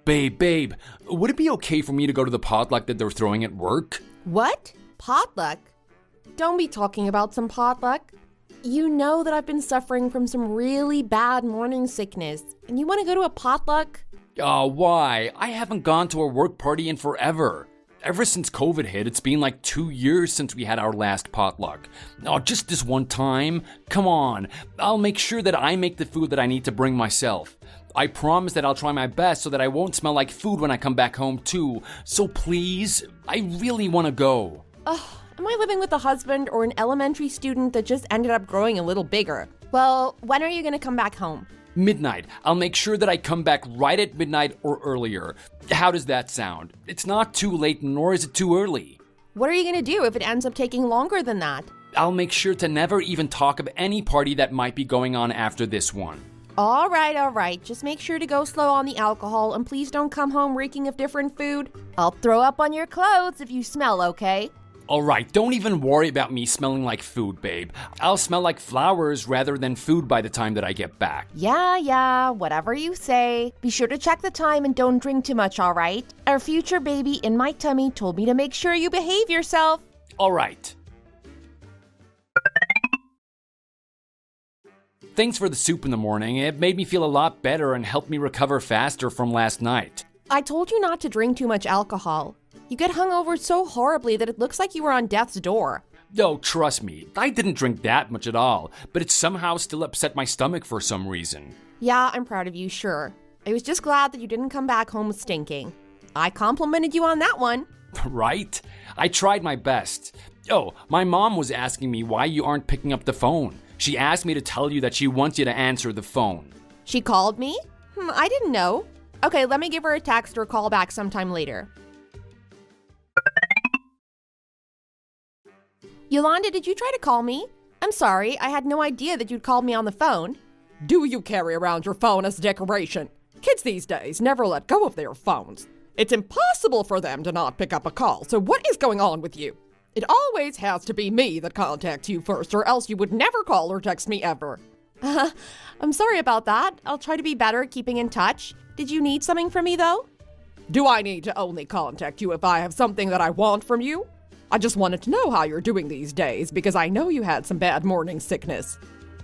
Babe, would it be okay for me to go to the potluck that they're throwing at work? What? Potluck? Don't be talking about some potluck. You know that I've been suffering from some really bad morning sickness, and you want to go to a potluck? Why? I haven't gone to a work party in forever. Ever since COVID hit, it's been like 2 years since we had our last potluck. Oh, just this one time? Come on, I'll make sure that I make the food that I need to bring myself. I promise that I'll try my best so that I won't smell like food when I come back home too. So please, I really want to go. Am I living with a husband or an elementary student that just ended up growing a little bigger? Well, when are you going to come back home? Midnight. I'll make sure that I come back right at midnight or earlier. How does that sound? It's not too late, nor is it too early. What are you going to do if it ends up taking longer than that? I'll make sure to never even talk of any party that might be going on after this one. All right. Just make sure to go slow on the alcohol, and please don't come home reeking of different food. I'll throw up on your clothes if you smell, okay? Alright, don't even worry about me smelling like food, babe. I'll smell like flowers rather than food by the time that I get back. Yeah, whatever you say. Be sure to check the time and don't drink too much, all right? Our future baby in my tummy told me to make sure you behave yourself. Alright. Thanks for the soup in the morning. It made me feel a lot better and helped me recover faster from last night. I told you not to drink too much alcohol. You get hungover so horribly that it looks like you were on death's door. No, trust me, I didn't drink that much at all, but it somehow still upset my stomach for some reason. Yeah, I'm proud of you, sure. I was just glad that you didn't come back home stinking. I complimented you on that one. Right? I tried my best. Oh, my mom was asking me why you aren't picking up the phone. She asked me to tell you that she wants you to answer the phone. She called me? I didn't know. Okay, let me give her a text or call back sometime later. Yolanda, did you try to call me? I'm sorry, I had no idea that you'd called me on the phone. Do you carry around your phone as decoration? Kids these days never let go of their phones. It's impossible for them to not pick up a call, so what is going on with you? It always has to be me that contacts you first, or else you would never call or text me ever. I'm sorry about that. I'll try to be better at keeping in touch. Did you need something from me, though? Do I need to only contact you if I have something that I want from you? I just wanted to know how you're doing these days because I know you had some bad morning sickness.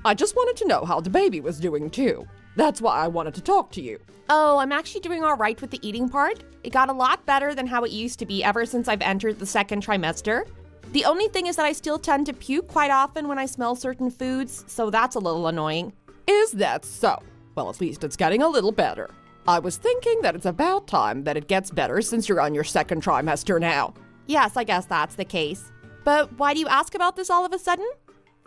I just wanted to know how the baby was doing too. That's why I wanted to talk to you. Oh, I'm actually doing all right with the eating part. It got a lot better than how it used to be ever since I've entered the second trimester. The only thing is that I still tend to puke quite often when I smell certain foods, so that's a little annoying. Is that so? Well, at least it's getting a little better. I was thinking that it's about time that it gets better since you're on your second trimester now. Yes, I guess that's the case. But why do you ask about this all of a sudden?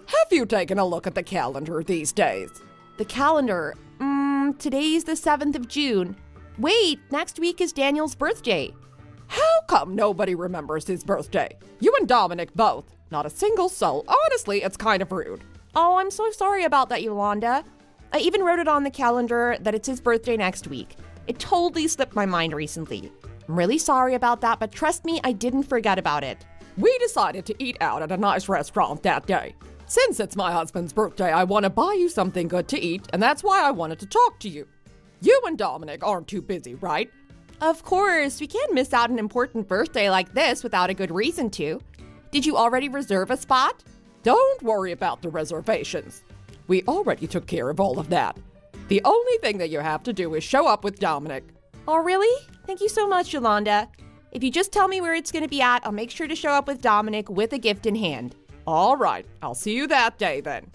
Have you taken a look at the calendar these days? The calendar? Today's the 7th of June. Wait, next week is Daniel's birthday. How come nobody remembers his birthday? You and Dominic both. Not a single soul. Honestly, it's kind of rude. Oh, I'm so sorry about that, Yolanda. I even wrote it on the calendar that it's his birthday next week. It totally slipped my mind recently. I'm really sorry about that, but trust me, I didn't forget about it. We decided to eat out at a nice restaurant that day. Since it's my husband's birthday, I want to buy you something good to eat, and that's why I wanted to talk to you. You and Dominic aren't too busy, right? Of course, we can't miss out an important birthday like this without a good reason to. Did you already reserve a spot? Don't worry about the reservations. We already took care of all of that. The only thing that you have to do is show up with Dominic. Oh, really? Thank you so much, Yolanda. If you just tell me where it's going to be at, I'll make sure to show up with Dominic with a gift in hand. All right, I'll see you that day then.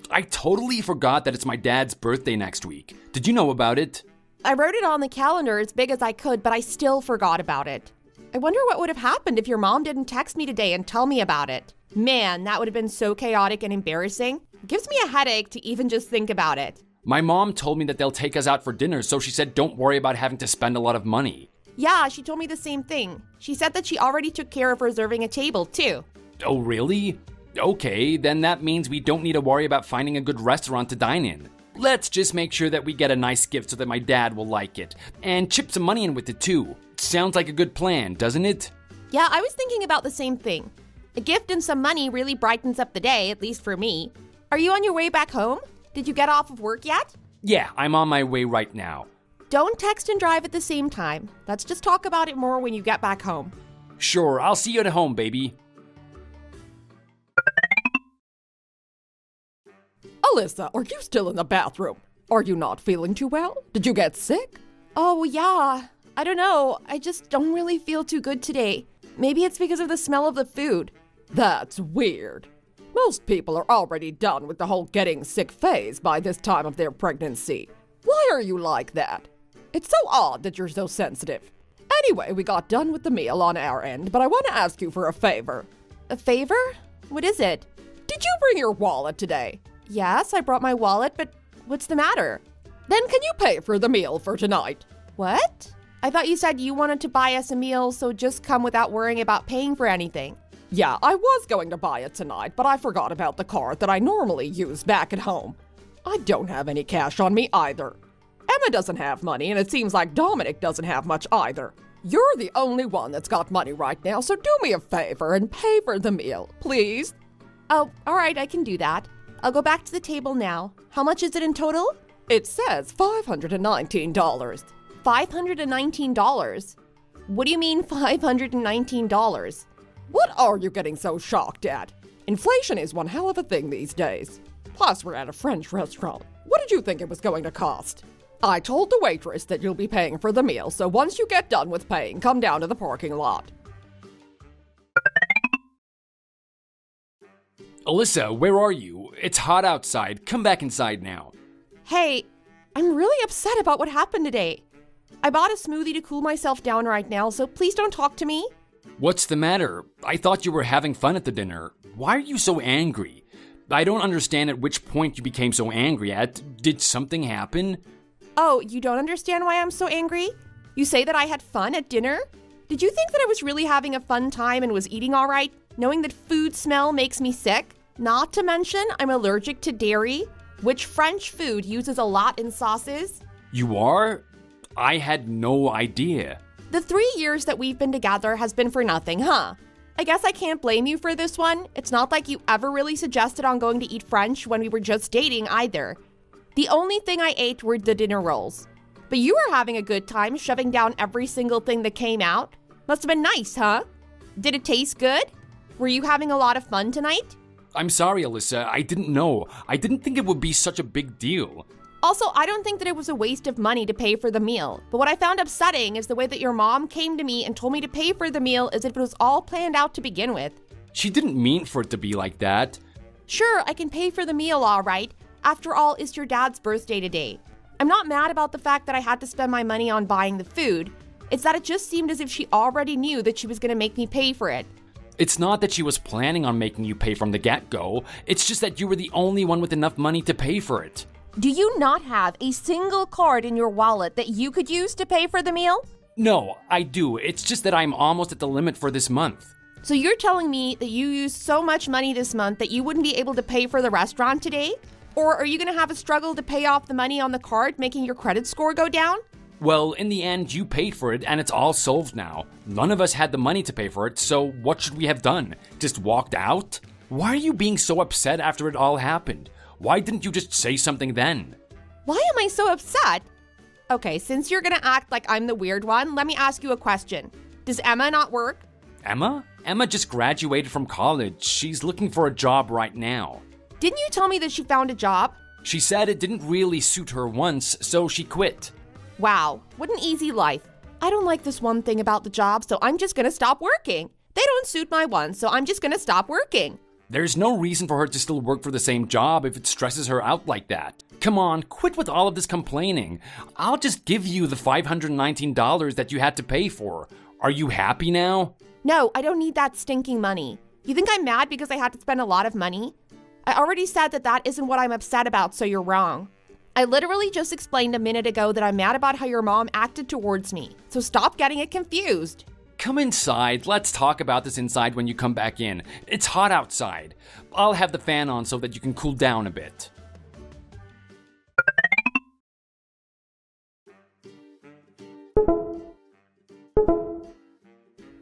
I totally forgot that it's my dad's birthday next week. Did you know about it? I wrote it on the calendar as big as I could, but I still forgot about it. I wonder what would have happened if your mom didn't text me today and tell me about it. Man, that would have been so chaotic and embarrassing. It gives me a headache to even just think about it. My mom told me that they'll take us out for dinner, so she said don't worry about having to spend a lot of money. Yeah, she told me the same thing. She said that she already took care of reserving a table, too. Oh, really? Okay, then that means we don't need to worry about finding a good restaurant to dine in. Let's just make sure that we get a nice gift so that my dad will like it. And chip some money in with it, too. Sounds like a good plan, doesn't it? Yeah, I was thinking about the same thing. A gift and some money really brightens up the day, at least for me. Are you on your way back home? Did you get off of work yet? Yeah, I'm on my way right now. Don't text and drive at the same time. Let's just talk about it more when you get back home. Sure, I'll see you at home, baby. Alyssa, are you still in the bathroom? Are you not feeling too well? Did you get sick? Oh, yeah. I don't know. I just don't really feel too good today. Maybe it's because of the smell of the food. That's weird. Most people are already done with the whole getting sick phase by this time of their pregnancy. Why are you like that? It's so odd that you're so sensitive. Anyway, we got done with the meal on our end, but I want to ask you for a favor. A favor? What is it? Did you bring your wallet today? Yes, I brought my wallet, but what's the matter? Then can you pay for the meal for tonight? What? I thought you said you wanted to buy us a meal, so just come without worrying about paying for anything. Yeah, I was going to buy it tonight, but I forgot about the card that I normally use back at home. I don't have any cash on me either. Emma doesn't have money, and it seems like Dominic doesn't have much either. You're the only one that's got money right now, so do me a favor and pay for the meal, please. Oh, all right, I can do that. I'll go back to the table now. How much is it in total? It says $519. $519? What do you mean $519? What are you getting so shocked at? Inflation is one hell of a thing these days. Plus, we're at a French restaurant. What did you think it was going to cost? I told the waitress that you'll be paying for the meal, so once you get done with paying, come down to the parking lot. Alyssa, where are you? It's hot outside. Come back inside now. Hey, I'm really upset about what happened today. I bought a smoothie to cool myself down right now, so please don't talk to me. What's the matter? I thought you were having fun at the dinner. Why are you so angry? I don't understand at which point you became so angry at. Did something happen? Oh, you don't understand why I'm so angry? You say that I had fun at dinner? Did you think that I was really having a fun time and was eating all right, knowing that food smell makes me sick? Not to mention, I'm allergic to dairy, which French food uses a lot in sauces. You are? I had no idea. The 3 years that we've been together has been for nothing, huh? I guess I can't blame you for this one. It's not like you ever really suggested on going to eat French when we were just dating either. The only thing I ate were the dinner rolls. But you were having a good time shoving down every single thing that came out. Must have been nice, huh? Did it taste good? Were you having a lot of fun tonight? I'm sorry, Alyssa. I didn't know. I didn't think it would be such a big deal. Also, I don't think that it was a waste of money to pay for the meal. But what I found upsetting is the way that your mom came to me and told me to pay for the meal as if it was all planned out to begin with. She didn't mean for it to be like that. Sure, I can pay for the meal, all right. After all, it's your dad's birthday today. I'm not mad about the fact that I had to spend my money on buying the food. It's that it just seemed as if she already knew that she was going to make me pay for it. It's not that she was planning on making you pay from the get-go. It's just that you were the only one with enough money to pay for it. Do you not have a single card in your wallet that you could use to pay for the meal? No, I do. It's just that I'm almost at the limit for this month. So you're telling me that you used so much money this month that you wouldn't be able to pay for the restaurant today? Or are you going to have a struggle to pay off the money on the card, making your credit score go down? Well, in the end, you paid for it, and it's all solved now. None of us had the money to pay for it, so what should we have done? Just walked out? Why are you being so upset after it all happened? Why didn't you just say something then? Why am I so upset? Okay, since you're going to act like I'm the weird one, let me ask you a question. Does Emma not work? Emma? Emma just graduated from college. She's looking for a job right now. Didn't you tell me that she found a job? She said it didn't really suit her once, so she quit. Wow, what an easy life. I don't like this one thing about the job, so I'm just going to stop working. They don't suit my one, so I'm just going to stop working. There's no reason for her to still work for the same job if it stresses her out like that. Come on, quit with all of this complaining. I'll just give you the $519 that you had to pay for. Are you happy now? No, I don't need that stinking money. You think I'm mad because I had to spend a lot of money? I already said that that isn't what I'm upset about, so you're wrong. I literally just explained a minute ago that I'm mad about how your mom acted towards me, so stop getting it confused. Come inside. Let's talk about this inside when you come back in. It's hot outside. I'll have the fan on so that you can cool down a bit.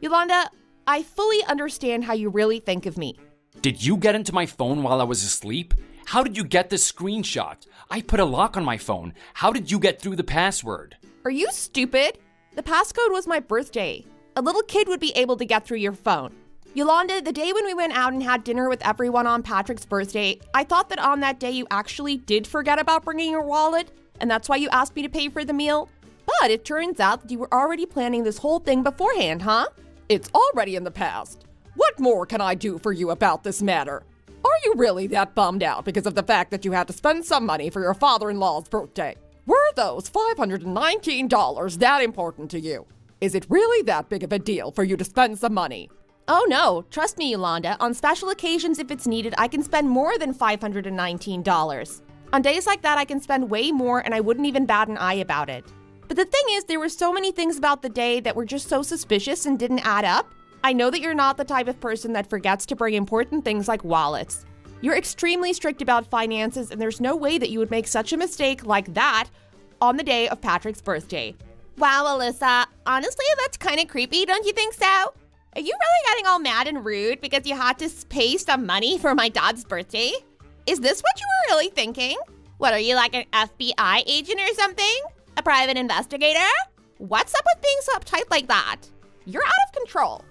Yolanda, I fully understand how you really think of me. Did you get into my phone while I was asleep? How did you get this screenshot? I put a lock on my phone. How did you get through the password? Are you stupid? The passcode was my birthday. A little kid would be able to get through your phone. Yolanda, the day when we went out and had dinner with everyone on Patrick's birthday, I thought that on that day you actually did forget about bringing your wallet, and that's why you asked me to pay for the meal. But it turns out that you were already planning this whole thing beforehand, huh? It's already in the past. What more can I do for you about this matter? Are you really that bummed out because of the fact that you had to spend some money for your father-in-law's birthday? Were those $519 that important to you? Is it really that big of a deal for you to spend some money? Oh no, trust me, Yolanda. On special occasions, if it's needed, I can spend more than $519. On days like that, I can spend way more and I wouldn't even bat an eye about it. But the thing is, there were so many things about the day that were just so suspicious and didn't add up. I know that you're not the type of person that forgets to bring important things like wallets. You're extremely strict about finances, and there's no way that you would make such a mistake like that on the day of Patrick's birthday. Wow, Alyssa, honestly, that's kind of creepy, don't you think so? Are you really getting all mad and rude because you had to pay some money for my dad's birthday? Is this what you were really thinking? What, are you like an FBI agent or something? A private investigator? What's up with being so uptight like that? You're out of control.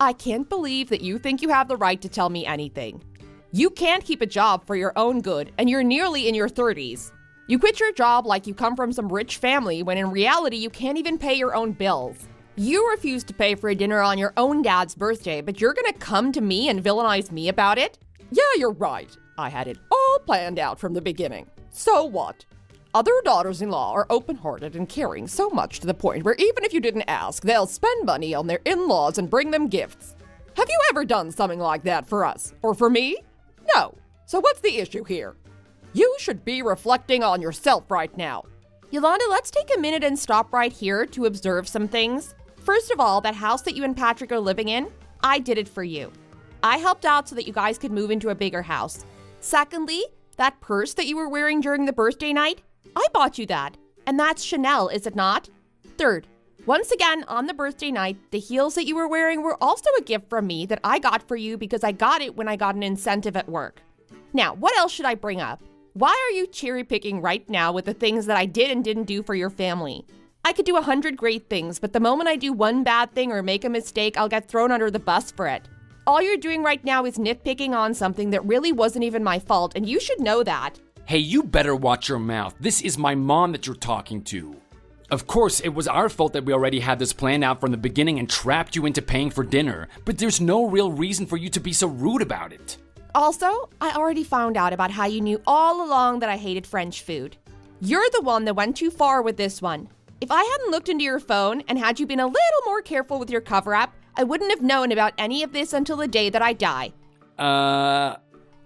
I can't believe that you think you have the right to tell me anything. You can't keep a job for your own good, and you're nearly in your 30s. You quit your job like you come from some rich family when in reality you can't even pay your own bills. You refuse to pay for a dinner on your own dad's birthday, but you're gonna come to me and villainize me about it? Yeah, you're right. I had it all planned out from the beginning. So what? Other daughters-in-law are open-hearted and caring so much to the point where even if you didn't ask, they'll spend money on their in-laws and bring them gifts. Have you ever done something like that for us? Or for me? No. So what's the issue here? You should be reflecting on yourself right now. Yolanda, let's take a minute and stop right here to observe some things. First of all, that house that you and Patrick are living in, I did it for you. I helped out so that you guys could move into a bigger house. Secondly, that purse that you were wearing during the birthday night, I bought you that. And that's Chanel, is it not? Third, once again, on the birthday night, the heels that you were wearing were also a gift from me that I got for you because I got it when I got an incentive at work. Now, what else should I bring up? Why are you cherry picking right now with the things that I did and didn't do for your family? I could do 100 great things, but the moment I do one bad thing or make a mistake, I'll get thrown under the bus for it. All you're doing right now is nitpicking on something that really wasn't even my fault, and you should know that. Hey, you better watch your mouth. This is my mom that you're talking to. Of course, it was our fault that we already had this planned out from the beginning and trapped you into paying for dinner, but there's no real reason for you to be so rude about it. Also, I already found out about how you knew all along that I hated French food. You're the one that went too far with this one. If I hadn't looked into your phone and had you been a little more careful with your cover-up, I wouldn't have known about any of this until the day that I die.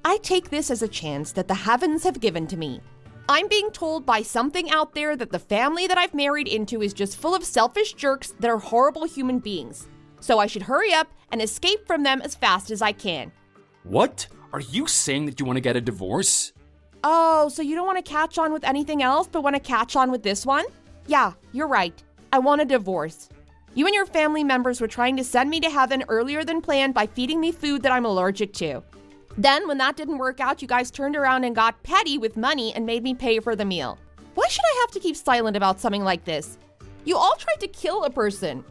I take this as a chance that the heavens have given to me. I'm being told by something out there that the family that I've married into is just full of selfish jerks that are horrible human beings. So I should hurry up and escape from them as fast as I can. What? Are you saying that you want to get a divorce? Oh, so you don't want to catch on with anything else but want to catch on with this one? Yeah, you're right. I want a divorce. You and your family members were trying to send me to heaven earlier than planned by feeding me food that I'm allergic to. Then, when that didn't work out, you guys turned around and got petty with money and made me pay for the meal. Why should I have to keep silent about something like this? You all tried to kill a person.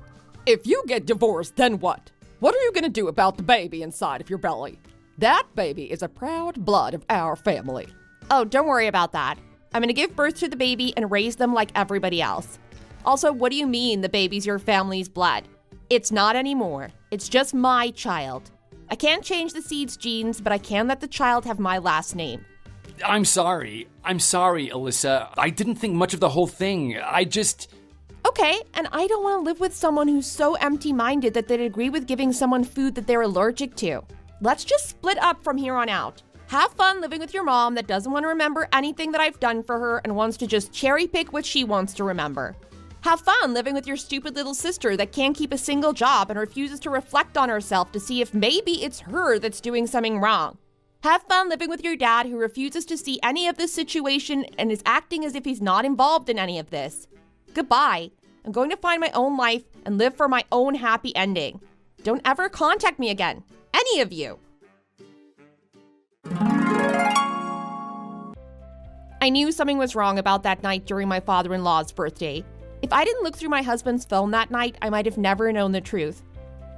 If you get divorced, then what? What are you going to do about the baby inside of your belly? That baby is a proud blood of our family. Oh, don't worry about that. I'm going to give birth to the baby and raise them like everybody else. Also, what do you mean the baby's your family's blood? It's not anymore. It's just my child. I can't change the seed's genes, but I can let the child have my last name. I'm sorry, Alyssa. I didn't think much of the whole thing. Okay, and I don't want to live with someone who's so empty-minded that they'd agree with giving someone food that they're allergic to. Let's just split up from here on out. Have fun living with your mom that doesn't want to remember anything that I've done for her and wants to just cherry pick what she wants to remember. Have fun living with your stupid little sister that can't keep a single job and refuses to reflect on herself to see if maybe it's her that's doing something wrong. Have fun living with your dad who refuses to see any of this situation and is acting as if he's not involved in any of this. Goodbye. I'm going to find my own life and live for my own happy ending. Don't ever contact me again. Any of you. I knew something was wrong about that night during my father-in-law's birthday. If I didn't look through my husband's phone that night, I might have never known the truth.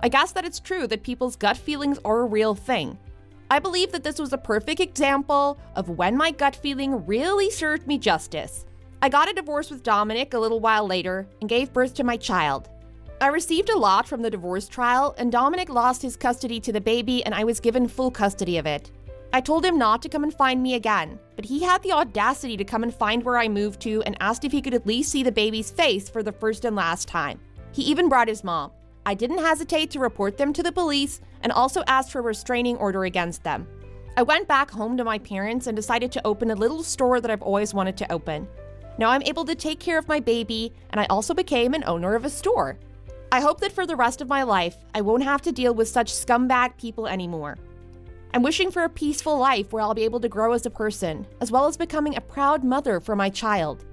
I guess that it's true that people's gut feelings are a real thing. I believe that this was a perfect example of when my gut feeling really served me justice. I got a divorce with Dominic a little while later and gave birth to my child. I received a lot from the divorce trial, and Dominic lost his custody to the baby, and I was given full custody of it. I told him not to come and find me again, but he had the audacity to come and find where I moved to and asked if he could at least see the baby's face for the first and last time. He even brought his mom. I didn't hesitate to report them to the police and also asked for a restraining order against them. I went back home to my parents and decided to open a little store that I've always wanted to open. Now I'm able to take care of my baby, and I also became an owner of a store. I hope that for the rest of my life, I won't have to deal with such scumbag people anymore. I'm wishing for a peaceful life where I'll be able to grow as a person, as well as becoming a proud mother for my child.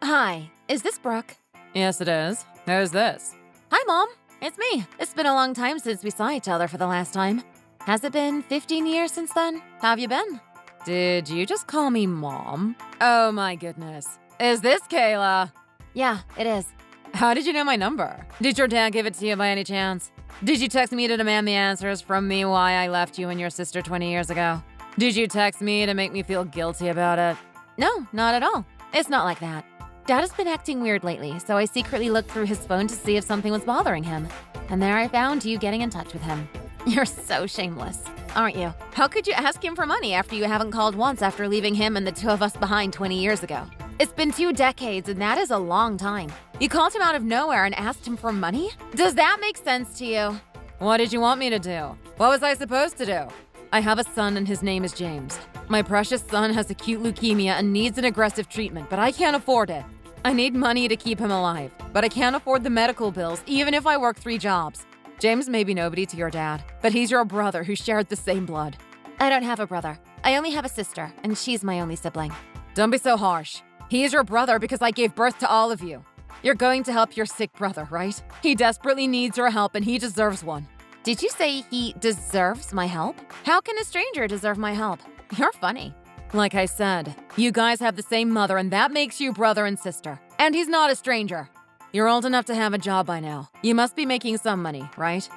Hi, is this Brooke? Yes, it is. Who's this? Hi, Mom. It's me. It's been a long time since we saw each other for the last time. Has it been 15 years since then? How have you been? Did you just call me Mom? Oh my goodness. Is this Kayla? Yeah, it is. How did you know my number? Did your dad give it to you by any chance? Did you text me to demand the answers from me why I left you and your sister 20 years ago? Did you text me to make me feel guilty about it? No, not at all. It's not like that. Dad has been acting weird lately, so I secretly looked through his phone to see if something was bothering him. And there I found you getting in touch with him. You're so shameless, aren't you? How could you ask him for money after you haven't called once after leaving him and the two of us behind 20 years ago? It's been 2 decades, and that is a long time. You called him out of nowhere and asked him for money? Does that make sense to you? What did you want me to do? What was I supposed to do? I have a son and his name is James. My precious son has acute leukemia and needs an aggressive treatment, but I can't afford it. I need money to keep him alive, but I can't afford the medical bills even if I work 3 jobs. James may be nobody to your dad, but he's your brother who shared the same blood. I don't have a brother. I only have a sister, and she's my only sibling. Don't be so harsh. He is your brother because I gave birth to all of you. You're going to help your sick brother, right? He desperately needs your help and he deserves one. Did you say he deserves my help? How can a stranger deserve my help? You're funny. Like I said, you guys have the same mother and that makes you brother and sister. And he's not a stranger. You're old enough to have a job by now. You must be making some money, right?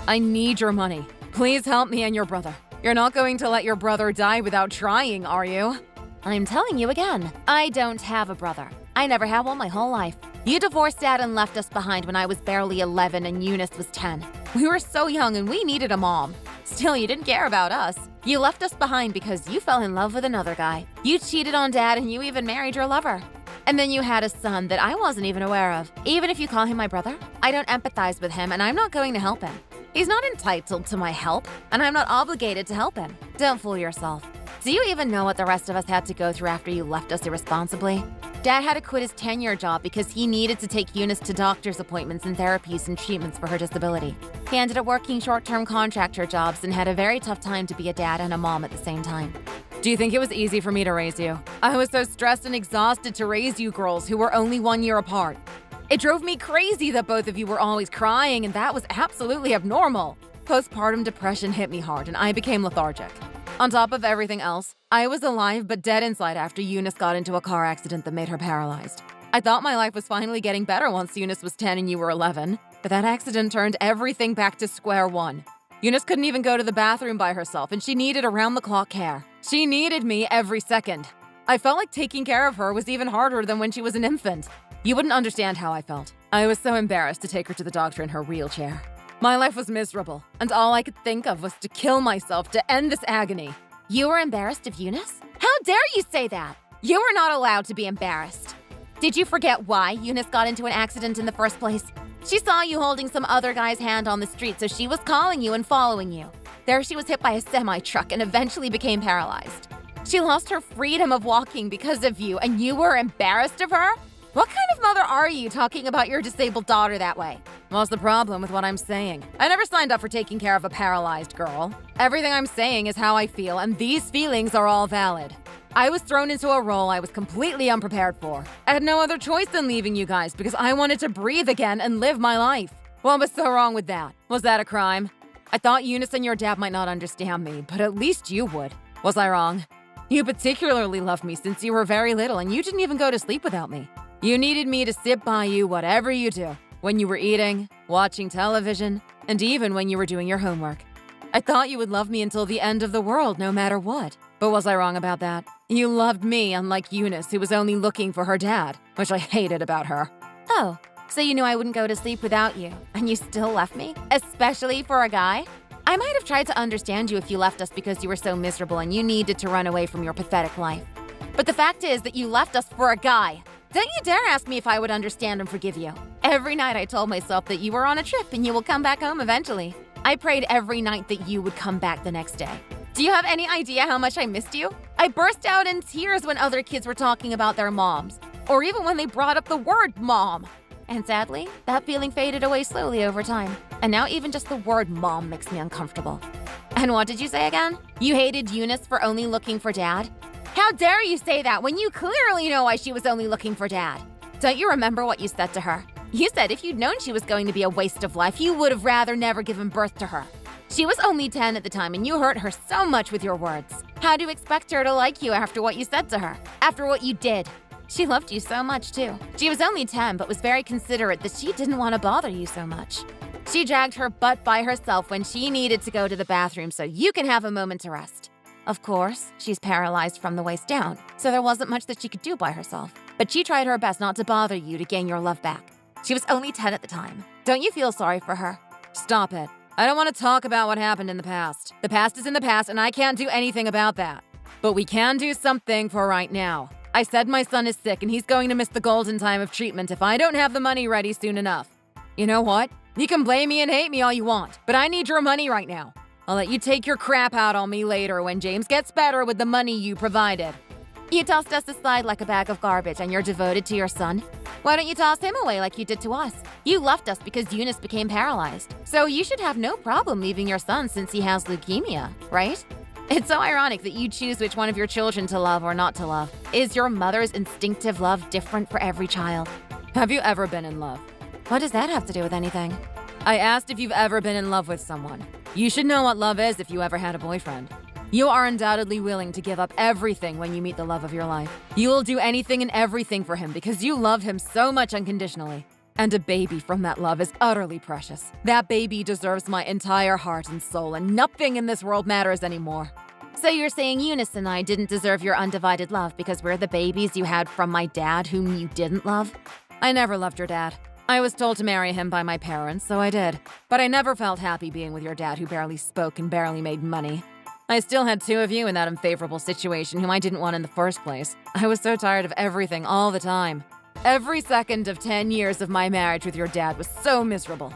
I need your money. Please help me and your brother. You're not going to let your brother die without trying, are you? I'm telling you again, I don't have a brother. I never had one my whole life. You divorced Dad and left us behind when I was barely 11 and Eunice was 10. We were so young and we needed a mom. Still, you didn't care about us. You left us behind because you fell in love with another guy. You cheated on Dad and you even married your lover. And then you had a son that I wasn't even aware of. Even if you call him my brother, I don't empathize with him and I'm not going to help him. He's not entitled to my help, and I'm not obligated to help him. Don't fool yourself. Do you even know what the rest of us had to go through after you left us irresponsibly? Dad had to quit his 10-year job because he needed to take Eunice to doctor's appointments and therapies and treatments for her disability. He ended up working short-term contractor jobs and had a very tough time to be a dad and a mom at the same time. Do you think it was easy for me to raise you? I was so stressed and exhausted to raise you girls who were only 1 year apart. It drove me crazy that both of you were always crying, and that was absolutely abnormal. Postpartum depression hit me hard, and I became lethargic. On top of everything else, I was alive but dead inside after Eunice got into a car accident that made her paralyzed. I thought my life was finally getting better once Eunice was 10 and you were 11, but that accident turned everything back to square one. Eunice couldn't even go to the bathroom by herself, and she needed around-the-clock care. She needed me every second. I felt like taking care of her was even harder than when she was an infant. You wouldn't understand how I felt. I was so embarrassed to take her to the doctor in her wheelchair. My life was miserable, and all I could think of was to kill myself to end this agony. You were embarrassed of Eunice? How dare you say that? You were not allowed to be embarrassed. Did you forget why Eunice got into an accident in the first place? She saw you holding some other guy's hand on the street, so she was calling you and following you. There she was hit by a semi-truck and eventually became paralyzed. She lost her freedom of walking because of you, and you were embarrassed of her? What kind of mother are you talking about your disabled daughter that way? What's the problem with what I'm saying? I never signed up for taking care of a paralyzed girl. Everything I'm saying is how I feel, and these feelings are all valid. I was thrown into a role I was completely unprepared for. I had no other choice than leaving you guys because I wanted to breathe again and live my life. What was so wrong with that? Was that a crime? I thought Eunice and your dad might not understand me, but at least you would. Was I wrong? You particularly loved me since you were very little, and you didn't even go to sleep without me. You needed me to sit by you whatever you do, when you were eating, watching television, and even when you were doing your homework. I thought you would love me until the end of the world, no matter what. But was I wrong about that? You loved me, unlike Eunice, who was only looking for her dad, which I hated about her. Oh, so you knew I wouldn't go to sleep without you, and you still left me? Especially for a guy? I might have tried to understand you if you left us because you were so miserable and you needed to run away from your pathetic life. But the fact is that you left us for a guy. Don't you dare ask me if I would understand and forgive you. Every night I told myself that you were on a trip and you will come back home eventually. I prayed every night that you would come back the next day. Do you have any idea how much I missed you? I burst out in tears when other kids were talking about their moms, or even when they brought up the word mom. And sadly, that feeling faded away slowly over time. And now even just the word mom makes me uncomfortable. And what did you say again? You hated Eunice for only looking for dad? How dare you say that when you clearly know why she was only looking for dad? Don't you remember what you said to her? You said if you'd known she was going to be a waste of life, you would have rather never given birth to her. She was only 10 at the time and you hurt her so much with your words. How do you expect her to like you after what you said to her? After what you did? She loved you so much too. She was only 10 but was very considerate that she didn't want to bother you so much. She dragged her butt by herself when she needed to go to the bathroom so you can have a moment to rest. Of course, she's paralyzed from the waist down, so there wasn't much that she could do by herself. But she tried her best not to bother you to gain your love back. She was only 10 at the time. Don't you feel sorry for her? Stop it. I don't want to talk about what happened in the past. The past is in the past and I can't do anything about that. But we can do something for right now. I said my son is sick and he's going to miss the golden time of treatment if I don't have the money ready soon enough. You know what? You can blame me and hate me all you want, but I need your money right now. I'll let you take your crap out on me later when James gets better with the money you provided. You tossed us aside like a bag of garbage and you're devoted to your son? Why don't you toss him away like you did to us? You left us because Eunice became paralyzed. So you should have no problem leaving your son since he has leukemia, right? It's so ironic that you choose which one of your children to love or not to love. Is your mother's instinctive love different for every child? Have you ever been in love? What does that have to do with anything? I asked if you've ever been in love with someone. You should know what love is if you ever had a boyfriend. You are undoubtedly willing to give up everything when you meet the love of your life. You will do anything and everything for him because you love him so much unconditionally. And a baby from that love is utterly precious. That baby deserves my entire heart and soul, and nothing in this world matters anymore. So you're saying Eunice and I didn't deserve your undivided love because we're the babies you had from my dad whom you didn't love? I never loved your dad. I was told to marry him by my parents, so I did. But I never felt happy being with your dad who barely spoke and barely made money. I still had two of you in that unfavorable situation whom I didn't want in the first place. I was so tired of everything all the time. Every second of 10 years of my marriage with your dad was so miserable.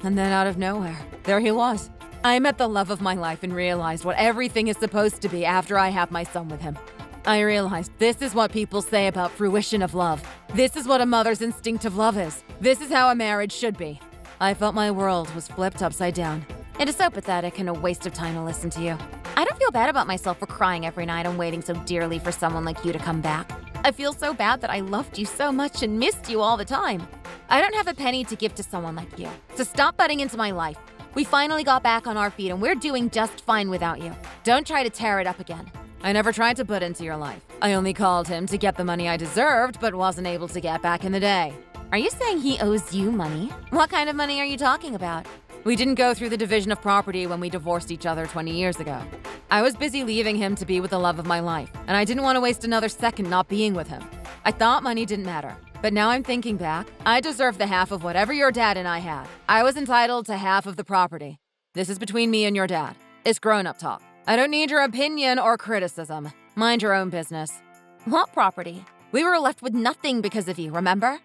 And then out of nowhere, there he was. I met the love of my life and realized what everything is supposed to be after I have my son with him. I realized this is what people say about fruition of love. This is what a mother's instinctive love is. This is how a marriage should be. I felt my world was flipped upside down. It is so pathetic and a waste of time to listen to you. I don't feel bad about myself for crying every night and waiting so dearly for someone like you to come back. I feel so bad that I loved you so much and missed you all the time. I don't have a penny to give to someone like you, so stop butting into my life. We finally got back on our feet and we're doing just fine without you. Don't try to tear it up again. I never tried to butt into your life. I only called him to get the money I deserved but wasn't able to get back in the day. Are you saying he owes you money? What kind of money are you talking about? We didn't go through the division of property when we divorced each other 20 years ago. I was busy leaving him to be with the love of my life, and I didn't want to waste another second not being with him. I thought money didn't matter, but now I'm thinking back, I deserve the half of whatever your dad and I had. I was entitled to half of the property. This is between me and your dad. It's grown-up talk. I don't need your opinion or criticism. Mind your own business. What property? We were left with nothing because of you, remember?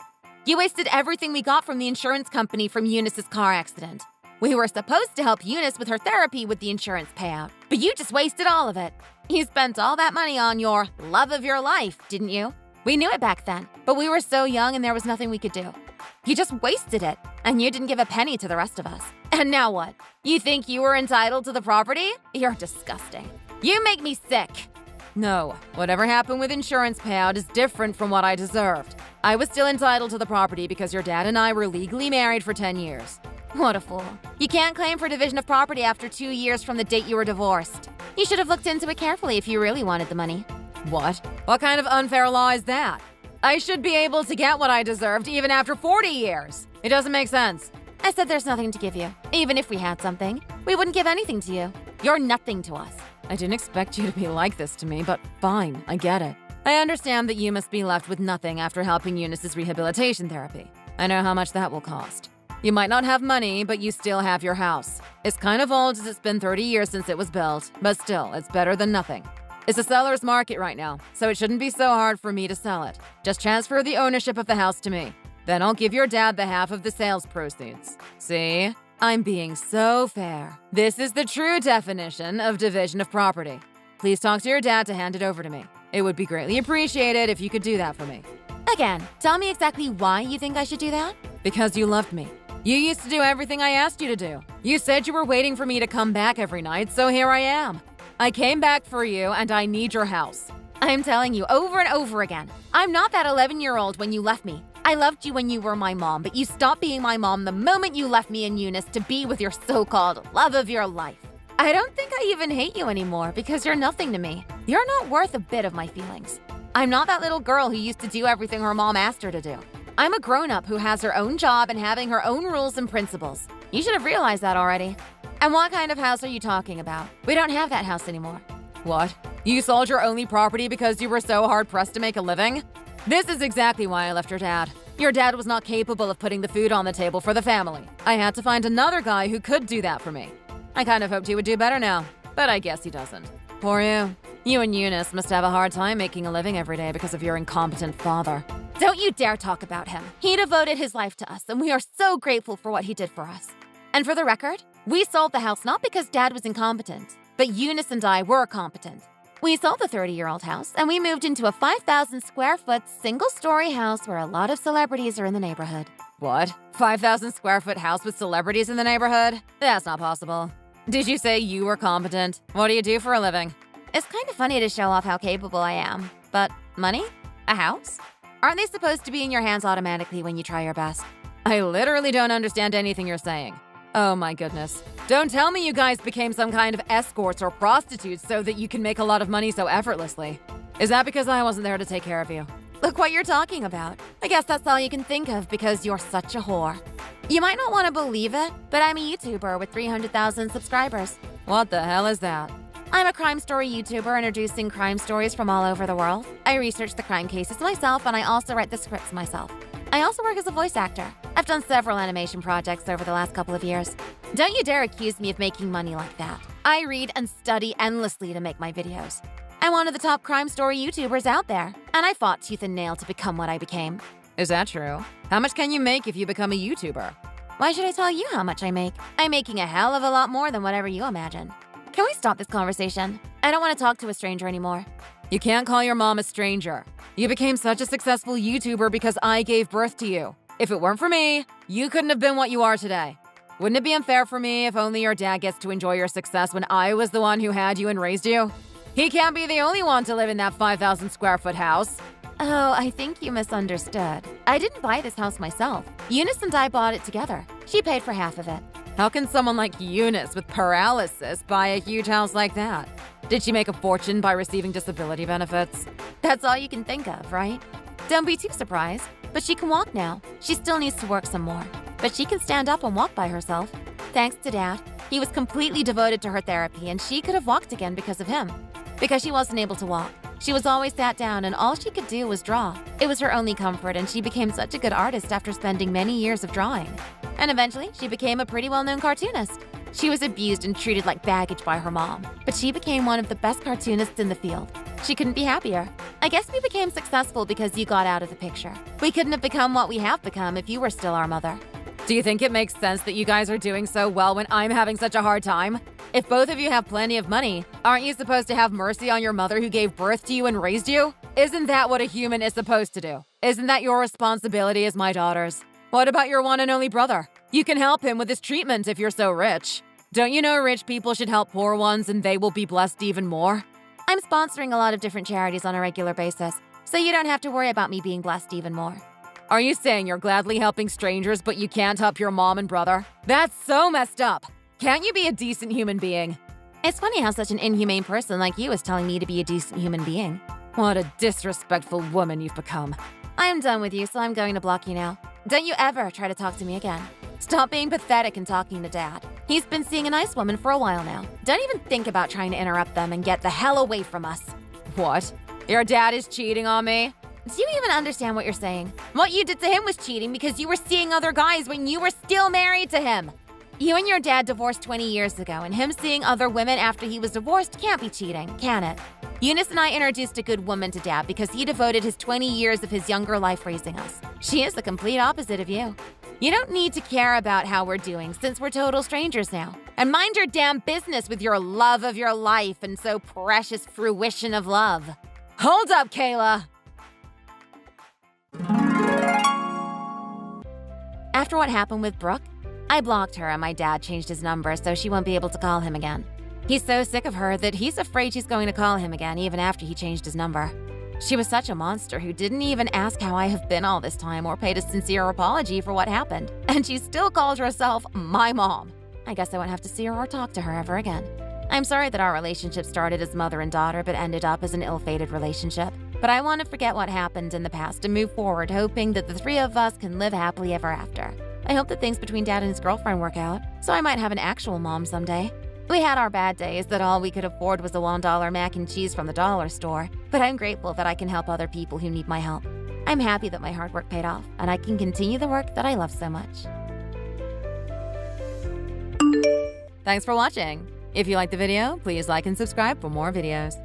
You wasted everything we got from the insurance company from Eunice's car accident. We were supposed to help Eunice with her therapy with the insurance payout, but you just wasted all of it. You spent all that money on your love of your life, didn't you? We knew it back then, but we were so young and there was nothing we could do. You just wasted it, and you didn't give a penny to the rest of us. And now what? You think you were entitled to the property? You're disgusting. You make me sick. No, whatever happened with insurance payout is different from what I deserved. I was still entitled to the property because your dad and I were legally married for 10 years. What a fool. You can't claim for division of property after 2 years from the date you were divorced. You should have looked into it carefully if you really wanted the money. What? What kind of unfair law is that? I should be able to get what I deserved even after 40 years. It doesn't make sense. I said there's nothing to give you. Even if we had something, we wouldn't give anything to you. You're nothing to us. I didn't expect you to be like this to me, but fine, I get it. I understand that you must be left with nothing after helping Eunice's rehabilitation therapy. I know how much that will cost. You might not have money, but you still have your house. It's kind of old as it's been 30 years since it was built, but still, it's better than nothing. It's a seller's market right now, so it shouldn't be so hard for me to sell it. Just transfer the ownership of the house to me. Then I'll give your dad the half of the sales proceeds. See? I'm being so fair. This is the true definition of division of property. Please talk to your dad to hand it over to me. It would be greatly appreciated if you could do that for me. Again, tell me exactly why you think I should do that? Because you loved me. You used to do everything I asked you to do. You said you were waiting for me to come back every night, so here I am. I came back for you, and I need your house. I'm telling you over and over again, I'm not that 11-year-old when you left me. I loved you when you were my mom, but you stopped being my mom the moment you left me and Eunice to be with your so-called love of your life. I don't think I even hate you anymore because you're nothing to me. You're not worth a bit of my feelings. I'm not that little girl who used to do everything her mom asked her to do. I'm a grown-up who has her own job and having her own rules and principles. You should have realized that already. And what kind of house are you talking about? We don't have that house anymore. What? You sold your only property because you were so hard-pressed to make a living? This is exactly why I left your dad. Your dad was not capable of putting the food on the table for the family. I had to find another guy who could do that for me. I kind of hoped he would do better now, but I guess he doesn't. Poor you. You and Eunice must have a hard time making a living every day because of your incompetent father. Don't you dare talk about him. He devoted his life to us, and we are so grateful for what he did for us. And for the record, we sold the house not because Dad was incompetent, but Eunice and I were competent. We sold the 30-year-old house, and we moved into a 5,000 square foot single-story house where a lot of celebrities are in the neighborhood. What? 5,000 square foot house with celebrities in the neighborhood? That's not possible. Did you say you were competent? What do you do for a living? It's kind of funny to show off how capable I am, but money? A house? Aren't they supposed to be in your hands automatically when you try your best? I literally don't understand anything you're saying. Oh my goodness. Don't tell me you guys became some kind of escorts or prostitutes so that you can make a lot of money so effortlessly. Is that because I wasn't there to take care of you? Look what you're talking about. I guess that's all you can think of because you're such a whore. You might not want to believe it, but I'm a YouTuber with 300,000 subscribers. What the hell is that? I'm a crime story YouTuber introducing crime stories from all over the world. I research the crime cases myself, and I also write the scripts myself. I also work as a voice actor. I've done several animation projects over the last couple of years. Don't you dare accuse me of making money like that. I read and study endlessly to make my videos. I'm one of the top crime story YouTubers out there, and I fought tooth and nail to become what I became. Is that true? How much can you make if you become a YouTuber? Why should I tell you how much I make? I'm making a hell of a lot more than whatever you imagine. Can we stop this conversation? I don't want to talk to a stranger anymore. You can't call your mom a stranger. You became such a successful YouTuber because I gave birth to you. If it weren't for me, you couldn't have been what you are today. Wouldn't it be unfair for me if only your dad gets to enjoy your success when I was the one who had you and raised you? He can't be the only one to live in that 5,000 square foot house. Oh, I think you misunderstood. I didn't buy this house myself. Eunice and I bought it together. She paid for half of it. How can someone like Eunice with paralysis buy a huge house like that? Did she make a fortune by receiving disability benefits? That's all you can think of, right? Don't be too surprised. But she can walk now. She still needs to work some more. But she can stand up and walk by herself. Thanks to Dad. He was completely devoted to her therapy, and she could have walked again because of him. Because she wasn't able to walk. She was always sat down, and all she could do was draw. It was her only comfort, and she became such a good artist after spending many years of drawing. And eventually, she became a pretty well-known cartoonist. She was abused and treated like baggage by her mom, but she became one of the best cartoonists in the field. She couldn't be happier. I guess we became successful because you got out of the picture. We couldn't have become what we have become if you were still our mother. Do you think it makes sense that you guys are doing so well when I'm having such a hard time? If both of you have plenty of money, aren't you supposed to have mercy on your mother who gave birth to you and raised you? Isn't that what a human is supposed to do? Isn't that your responsibility as my daughters? What about your one and only brother? You can help him with his treatment if you're so rich. Don't you know rich people should help poor ones and they will be blessed even more? I'm sponsoring a lot of different charities on a regular basis, so you don't have to worry about me being blessed even more. Are you saying you're gladly helping strangers, but you can't help your mom and brother? That's so messed up. Can't you be a decent human being? It's funny how such an inhumane person like you is telling me to be a decent human being. What a disrespectful woman you've become. I am done with you, so I'm going to block you now. Don't you ever try to talk to me again. Stop being pathetic and talking to Dad. He's been seeing a nice woman for a while now. Don't even think about trying to interrupt them and get the hell away from us. What? Your dad is cheating on me? Do you even understand what you're saying? What you did to him was cheating because you were seeing other guys when you were still married to him. You and your dad divorced 20 years ago, and him seeing other women after he was divorced can't be cheating, can it? Eunice and I introduced a good woman to Dad because he devoted his 20 years of his younger life raising us. She is the complete opposite of you. You don't need to care about how we're doing since we're total strangers now. And mind your damn business with your love of your life and so precious fruition of love. Hold up, Kayla. After what happened with Brooke, I blocked her and my dad changed his number so she won't be able to call him again. He's so sick of her that he's afraid she's going to call him again even after he changed his number. She was such a monster who didn't even ask how I have been all this time or paid a sincere apology for what happened. And she still calls herself my mom. I guess I won't have to see her or talk to her ever again. I'm sorry that our relationship started as mother and daughter but ended up as an ill-fated relationship. But I want to forget what happened in the past and move forward, hoping that the three of us can live happily ever after. I hope that things between Dad and his girlfriend work out, so I might have an actual mom someday. We had our bad days that all we could afford was a $1 mac and cheese from the dollar store, but I'm grateful that I can help other people who need my help. I'm happy that my hard work paid off, and I can continue the work that I love so much. Thanks for watching. If you liked the video, please like and subscribe for more videos.